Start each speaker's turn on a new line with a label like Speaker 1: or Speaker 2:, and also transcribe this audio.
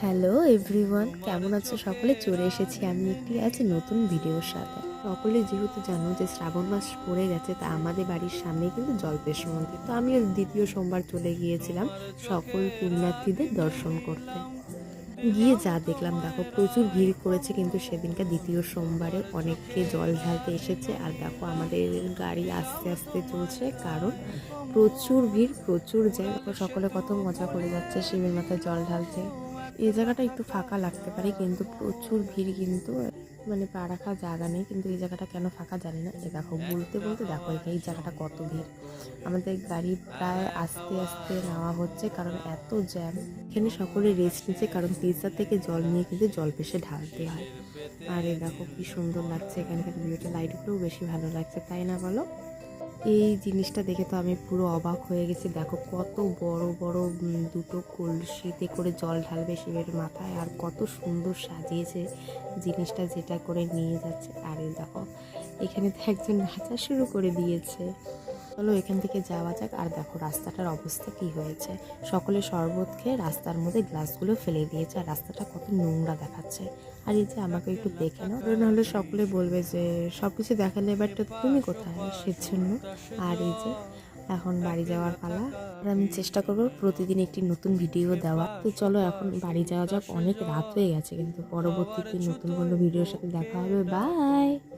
Speaker 1: Hello everyone, কেমন আছো সকলে? চলে এসেছি আমি একটি আজ নতুন ভিডিওর সাথে। সকলে যেহেতু জানো যে শ্রাবণ মাস পড়ে গেছে, তা আমাদের বাড়ির সামনে কিন্তু জল্পেশ মন্দির। তো আমি দ্বিতীয় সোমবার চলে গিয়েছিলাম সকল পুণ্যার্থীদের দর্শন করতে। গিয়ে যা দেখলাম, দেখো প্রচুর ভিড় করেছে, কিন্তু সেদিনকে দ্বিতীয় সোমবারে অনেককে জল ঢালতে এসেছে। আর দেখো আমাদের গাড়ি আস্তে আস্তে চলছে, কারণ প্রচুর ভিড়, প্রচুর জ্যাম। সকলে কত মজা করে যাচ্ছে শিবের মাথায় জল ঢালতে। এই জায়গাটা একটু ফাঁকা লাগতে পারে, কিন্তু প্রচুর ভিড়, কিন্তু মানে পা রাখার জায়গা নেই। কিন্তু এই জায়গাটা কেন ফাঁকা জানি না। এ দেখো বলতে বলতে দেখো এই জায়গাটা কত ভিড়। আমাদের গাড়ি প্রায় আস্তে আস্তে নেওয়া হচ্ছে, কারণ এত জ্যাম। এখানে সকলে রেস্ট নিচ্ছে, কারণ তিস্তা থেকে জল নিয়ে কিন্তু জলপেশে ঢালতে হয়। আর এই দেখো কি সুন্দর লাগছে এখানকার ভিউটা, লাইটগুলোও বেশি ভালো লাগছে, তাই না বলো? এই জিনিসটা দেখে তো আমি পুরো অবাক হয়ে গেছি। দেখো কত বড় বড় দুটো কলসিতে করে জল ঢালবে শিবের মাথায়, আর কত সুন্দর সাজিয়েছে জিনিসটা, যেটা করে নিয়ে যাচ্ছে। আর এই দেখো এখানে তো একজন নাচা শুরু করে দিয়েছে। চলো এখান থেকে যাওয়া যাক। আর দেখো রাস্তাটার অবস্থা কি হয়েছে, সকলে শরবত খেয়ে রাস্তার মধ্যে গ্লাসগুলো ফেলে দিয়েছে, আর রাস্তাটা কত নোংরা দেখাচ্ছে। আর এই যে আমাকে একটু দেখে নাও, নাহলে সকলে বলবে যে সব কিছু দেখালে এবার তুমি কোথায়, সেজন্য। আর এই যে এখন বাড়ি যাওয়ার পালা। আর আমি চেষ্টা করবো প্রতিদিন একটি নতুন ভিডিও দেওয়া। তো চলো এখন বাড়ি যাওয়া যাক, অনেক রাত হয়ে গেছে। কিন্তু পরবর্তীতে নতুন কোনো ভিডিওর সাথে দেখা হবে। বাই।